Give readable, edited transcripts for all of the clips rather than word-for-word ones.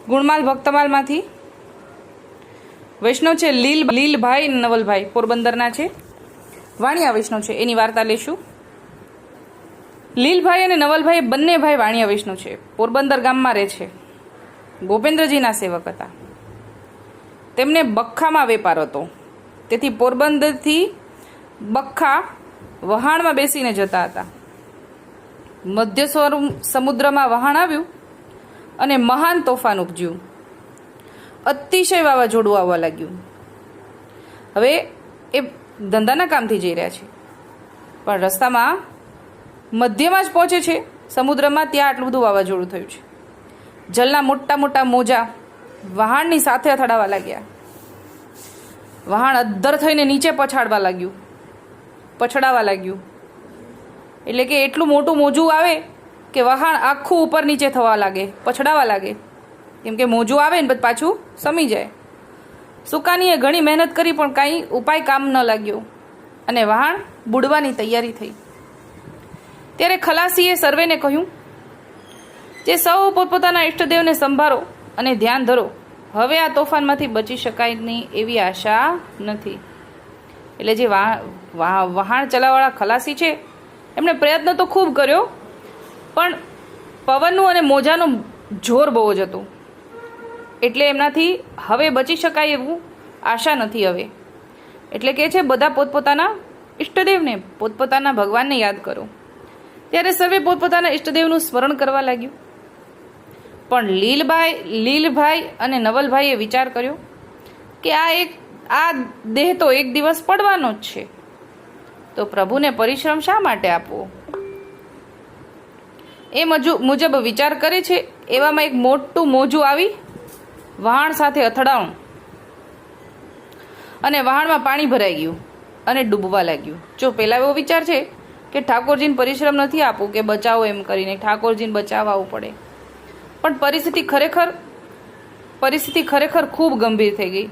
ગુણમાલ ભક્તમાલમાંથી વૈષ્ણવ છે લીલભાઈ નવલભાઈ પોરબંદરના છે. વાણિયા વૈષ્ણવ છે, એની વાર્તા લેશું. લીલભાઈ અને નવલભાઈ બંને ભાઈ વાણિયા વૈષ્ણવ છે. પોરબંદર ગામમાં રહે છે. ગોપેન્દ્રજીના સેવક હતા. તેમને બખ્ખામાં વેપાર હતો, તેથી પોરબંદરથી બખ્ખા વહાણમાં બેસીને જતા હતા. મધ્ય સમુદ્રમાં વહાણ આવ્યું અને મહાન તોફાન ઉપજ્યું. અતિશય વાવાઝોડું આવવા લાગ્યું. હવે એ ધંધાના કામથી જઈ રહ્યા છે, પણ રસ્તામાં મધ્યમાં જ પહોંચે છે સમુદ્રમાં, ત્યાં આટલું બધું વાવાઝોડું થયું છે. જલના મોટા મોટા મોજા વહાણની સાથે અથડાવા લાગ્યા. વહાણ અદ્ધર થઈને નીચે પછડાવા લાગ્યું. એટલે કે એટલું મોટું મોજું આવે કે વહાણ આખું ઉપર નીચે થવા લાગે, પછડાવા લાગે. કેમ કે મોજું આવે ને પછી પાછું સમી જાય. સુકાનીએ ઘણી મહેનત કરી પણ કાંઈ ઉપાય કામ ન લાગ્યો અને વહાણ બુડવાની તૈયારી થઈ. ત્યારે ખલાસીએ સર્વેને કહ્યું, જે સૌ પોતપોતાના ઇષ્ટદેવને સંભાળો અને ધ્યાન ધરો. હવે આ તોફાનમાંથી બચી શકાય નહીં એવી આશા નથી. એટલે જે વહાણ ચલાવવાળા ખલાસી છે એમણે પ્રયત્ન તો ખૂબ કર્યો, પણ પવનનું અને મોજાનું જોર બહુ જ હતું, એટલે એમનાથી હવે બચી શકાય એવું આશા નથી હવે. એટલે કે છે બધા પોતપોતાના ઇષ્ટદેવને, પોતપોતાના ભગવાનને યાદ કરો. ત્યારે સર્વે પોતપોતાના ઇષ્ટદેવનું સ્મરણ કરવા લાગ્યું. પણ લીલભાઈ અને નવલભાઈએ વિચાર કર્યો કે આ દેહ તો એક દિવસ પડવાનો જ છે, તો પ્રભુને પરિશ્રમ શા માટે આપવો? એ મુજબ વિચાર કરે છે. એવામાં એક મોટું મોજું આવી વહાણ સાથે અથડાણું અને વહાણમાં પાણી ભરાઈ ગયું અને ડૂબવા લાગ્યું. જો પહેલા એવો વિચાર છે કે ઠાકોરજીને પરિશ્રમ નથી આપવું કે બચાવો, એમ કરીને ઠાકોરજીને બચાવવું પડે, પણ પરિસ્થિતિ ખરેખર ખૂબ ગંભીર થઈ ગઈ.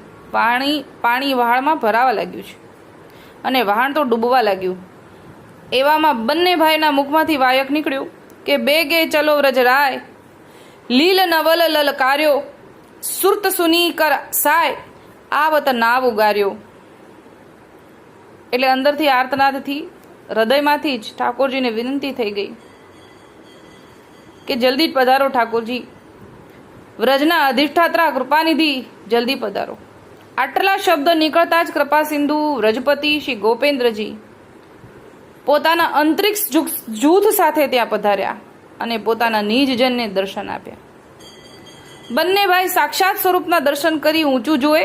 પાણી વહાણમાં ભરાવા લાગ્યું છે અને વહાણ તો ડૂબવા લાગ્યું. એવામાં બંને ભાઈના મુખમાંથી વાયક નીકળ્યું કે બેગે ચલો વ્રજરાય, લીલ નવલ લલકાર્યો, સુરત સુની કર સાય, આવત નાવ ઉગાર્યો. એટલે અંદરથી આર્તનાદથી, હૃદયમાંથી જ ઠાકોરજીને વિનંતી થઈ ગઈ કે જલ્દી પધારો ઠાકોરજી, વ્રજના અધિષ્ઠાત્રા કૃપાનિધિ, જલ્દી પધારો. આટલા શબ્દ નીકળતા જ કૃપા સિંધુ વ્રજપતિ શ્રી ગોપેન્દ્રજી પોતાના અંતરિક્ષ જૂથ સાથે ત્યાં પધાર્યા અને પોતાના નિજજનને દર્શન આપ્યા. બંને ભાઈ સાક્ષાત સ્વરૂપના દર્શન કરી ઊંચું જોએ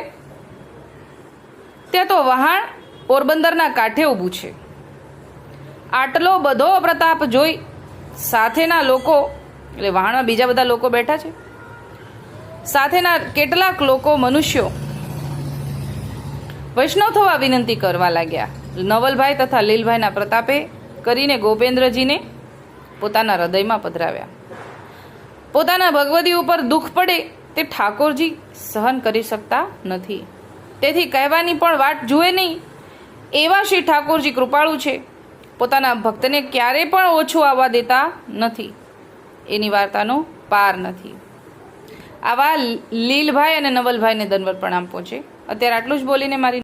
ત્યાં તો વહાણ પોરબંદરના કાંઠે ઊભું છે. આટલો બધો પ્રતાપ જોઈ સાથેના લોકો, એટલે વહાણમાં બીજા બધા લોકો બેઠા છે, સાથેના કેટલાક લોકો મનુષ્યો વૈષ્ણવ થવા વિનંતી કરવા લાગ્યા. નવલભાઈ તથા લીલભાઈના પ્રતાપે કરીને ગોપેન્દ્રજીને પોતાના હૃદયમાં પધરાવ્યા. પોતાના ભગવદી ઉપર દુઃખ પડે તે ઠાકોરજી સહન કરી શકતા નથી, તેથી કહેવાની પણ વાટ જુએ નહીં એવા શ્રી ઠાકોરજી કૃપાળુ છે. પોતાના ભક્તને ક્યારે પણ ઓછું આવવા દેતા નથી. એની વાર્તાનો પાર નથી. આવા લીલભાઈ અને નવલભાઈને દંડવત પ્રણામ પહોંચે. અત્યારે આટલું જ બોલીને મારી